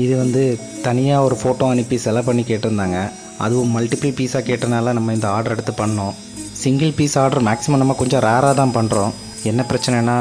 இது வந்து தனியாக ஒரு ஃபோட்டோ அனுப்பி செலக்ட் பண்ணி கேட்டிருந்தாங்க. அதுவும் மல்டிபிள் பீஸாக கேட்டனால நம்ம இந்த ஆர்டர் எடுத்து பண்ணோம். சிங்கிள் பீஸ் ஆர்டர் மேக்ஸிமம் நம்ம கொஞ்சம் ரேராக தான் பண்ணுறோம். என்ன பிரச்சனைனா,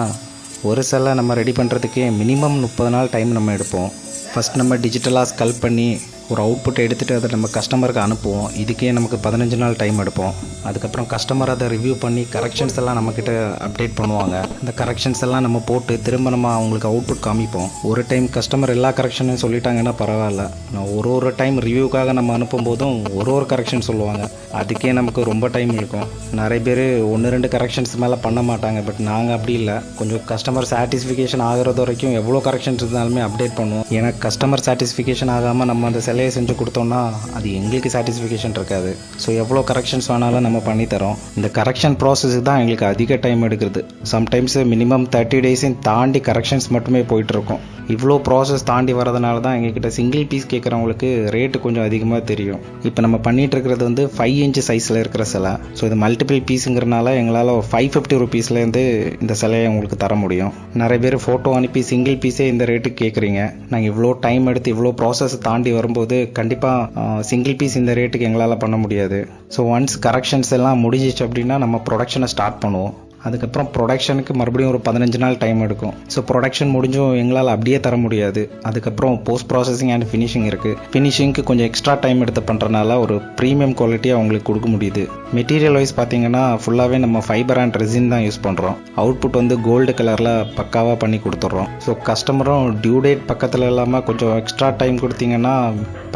ஒரு செல்லை நம்ம ரெடி பண்ணுறதுக்கே மினிமம் 30 நாள் டைம் நம்ம எடுப்போம். ஃபஸ்ட் நம்ம டிஜிட்டலாக ஸ்கல்ப் பண்ணி ஒரு அவுட்புட் எடுத்துகிட்டு அதை நம்ம கஸ்டமருக்கு அனுப்புவோம். இதுக்கே நமக்கு 15 நாள் டைம் எடுப்போம். அதுக்கப்புறம் கஸ்டமர் அதை ரிவ்யூ பண்ணி கரெக்ஷன்ஸ் எல்லாம் நம்மக்கிட்ட அப்டேட் பண்ணுவாங்க. இந்த கரெக்ஷன்ஸ் எல்லாம் நம்ம போட்டு திரும்ப நம்ம அவங்களுக்கு அவுட்புட் காமிப்போம். ஒரு டைம் கஸ்டமர் எல்லா கரெக்ஷனும் சொல்லிட்டாங்கன்னா பரவாயில்ல, நான் ஒரு டைம் ரிவ்யூக்காக நம்ம அனுப்பும் போதும் ஒரு கரெக்ஷன் சொல்லுவாங்க. அதுக்கே நமக்கு ரொம்ப டைம் இருக்கும். நிறைய பேர் 1-2 கரெக்ஷன்ஸ் மேலே பண்ண மாட்டாங்க. பட் நாங்கள் அப்படி இல்லை, கொஞ்சம் கஸ்டமர் சாட்டிஸ்ஃபிகேஷன் ஆகிறது வரைக்கும் எவ்வளோ கரெக்ஷன்ஸ் இருந்தாலுமே அப்டேட் பண்ணுவோம். ஏன்னா கஸ்டமர் சாட்டிஸ்ஃபிகேஷன் ஆகாமல் நம்ம அந்த சிலையை செஞ்சு கொடுத்தோம்னா அது எங்களுக்கு சாட்டிஸ்ஃபிகேஷன் இருக்காது. ஸோ எவ்வளோ கரெக்ஷன்ஸ் வேணாலும் நம்ம பண்ணித்தரோம். இந்த கரெக்ஷன் ப்ராசஸ் தான் எங்களுக்கு அதிக டைம் எடுக்குது. சம்டைம்ஸ் மினிமம் 30 டேஸையும் தாண்டி கரெக்ஷன்ஸ் மட்டுமே போயிட்டுருக்கோம். இவ்வளோ ப்ராசஸ் தாண்டி வரதுனால தான் எங்ககிட்ட சிங்கிள் பீஸ் கேட்குறவங்களுக்கு ரேட்டு கொஞ்சம் அதிகமாக தெரியும். இப்போ நம்ம பண்ணிகிட்டு இருக்கிறது வந்து 5 இன்ச் சைஸில் இருக்கிற சிலை. ஸோ இது மல்டிபிள் பீஸுங்கிறனால எங்களால் 550 ருபீஸ்லேருந்து இந்த சிலையை உங்களுக்கு தர முடியும். நிறைய பேர் ஃபோட்டோ அனுப்பி சிங்கிள் பீஸே இந்த ரேட்டுக்கு கேட்குறீங்க. நாங்கள் இவ்வளோ டைம் எடுத்து இவ்வளோ ப்ராசஸ் தாண்டி வரும்போது கண்டிப்பாக சிங்கிள் பீஸ் இந்த ரேட்டுக்கு எங்களால் பண்ண முடியாது. ஸோ ஒன்ஸ் கரெக்ஷன்ஸ் எல்லாம் முடிஞ்சிச்சு அப்படின்னா நம்ம ப்ரொடக்ஷனை ஸ்டார்ட் பண்ணுவோம். அதுக்கப்புறம் ப்ரொடக்ஷனுக்கு மறுபடியும் ஒரு 15 நாள் டைம் எடுக்கும். ஸோ ப்ரொடக்ஷன் முடிஞ்சும் எங்களால் அப்படியே தர முடியாது. அதுக்கப்புறம் போஸ்ட் ப்ராசஸிங் அண்ட் ஃபினிஷிங் இருக்குது. ஃபினிஷிங்க்கு கொஞ்சம் எக்ஸ்ட்ரா டைம் எடுத்து பண்ணுறனால ஒரு ப்ரீமியம் குவாலிட்டியாக அவங்களுக்கு கொடுக்க முடியுது. மெட்டீரியல் வைஸ் பார்த்தீங்கன்னா ஃபுல்லாகவே நம்ம ஃபைபர் அண்ட் ரெசின் தான் யூஸ் பண்ணுறோம். அவுட்புட் வந்து கோல்டு கலரில் பக்காவாக பண்ணி கொடுத்துட்றோம். ஸோ கஸ்டமரும் டியூ டேட் பக்கத்தில் இல்லாமல் கொஞ்சம் எக்ஸ்ட்ரா டைம் கொடுத்தீங்கன்னா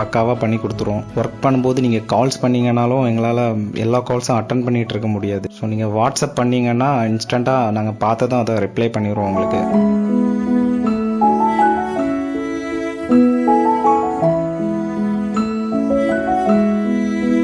பக்காவாக பண்ணி கொடுத்துருவோம். ஒர்க் பண்ணும்போது நீங்கள் கால்ஸ் பண்ணிங்கனாலும் எங்களால் எல்லா கால்ஸும் அட்டன் பண்ணிகிட்டு இருக்க முடியாது. ஸோ நீங்கள் வாட்ஸ்அப் பண்ணிங்கன்னா இன்ஸ்டண்ட்டாக நாங்கள் பார்த்ததும் அதை ரிப்ளை பண்ணிடுவோம் உங்களுக்கு.